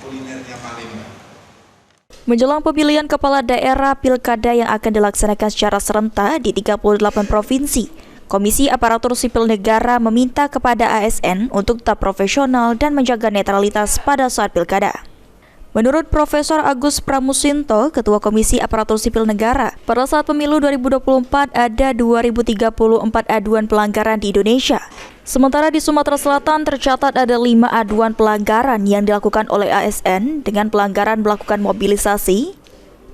kulinernya Palembang. Menjelang pemilihan kepala daerah pilkada yang akan dilaksanakan secara serentak di 38 provinsi, Komisi Aparatur Sipil Negara meminta kepada ASN untuk tetap profesional dan menjaga netralitas pada saat pilkada. Menurut Profesor Agus Pramusinto, Ketua Komisi Aparatur Sipil Negara, pada saat pemilu 2024 ada 2034 aduan pelanggaran di Indonesia. Sementara di Sumatera Selatan tercatat ada 5 aduan pelanggaran yang dilakukan oleh ASN dengan pelanggaran melakukan mobilisasi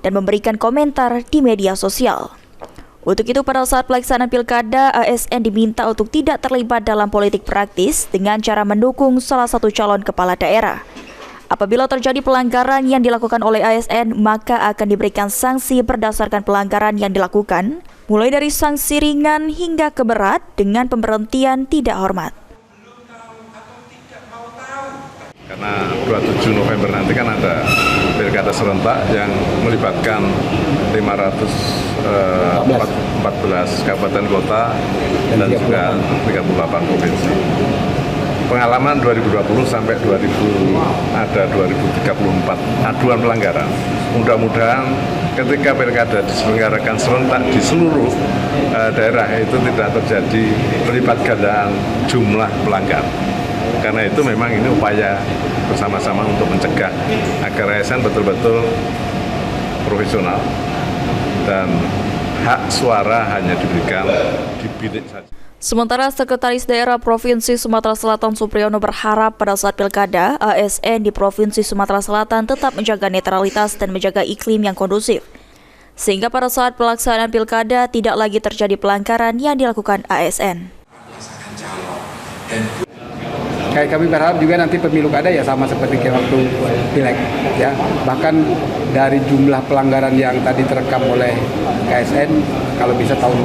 dan memberikan komentar di media sosial. Untuk itu, pada saat pelaksanaan pilkada, ASN diminta untuk tidak terlibat dalam politik praktis dengan cara mendukung salah satu calon kepala daerah. Apabila terjadi pelanggaran yang dilakukan oleh ASN, maka akan diberikan sanksi berdasarkan pelanggaran yang dilakukan, mulai dari sanksi ringan hingga ke berat dengan pemberhentian tidak hormat. Karena 27 November nanti kan ada pilkada serentak yang melibatkan 514 kabupaten kota dan juga 38 provinsi. Pengalaman 2020 sampai 2034 aduan pelanggaran. Mudah-mudahan ketika pilkada diselenggarakan serentak di seluruh daerah itu tidak terjadi melibat gandaan jumlah pelanggar. Karena itu memang ini upaya bersama-sama untuk mencegah agar ASN betul-betul profesional dan hak suara hanya diberikan di bilik saja. Sementara Sekretaris Daerah Provinsi Sumatera Selatan Supriyono berharap pada saat pilkada, ASN di Provinsi Sumatera Selatan tetap menjaga netralitas dan menjaga iklim yang kondusif. Sehingga pada saat pelaksanaan pilkada tidak lagi terjadi pelanggaran yang dilakukan ASN. Kayak kami berharap juga nanti pemilu kada ya sama seperti kayak waktu pileg ya. Bahkan dari jumlah pelanggaran yang tadi terekam oleh ASN, kalau bisa tahun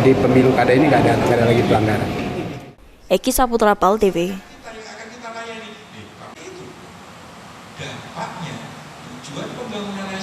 di pemilu kada ini nggak ada lagi pelanggaran. Eki Saputra, PAL TV. Dampaknya tujuan pembangunan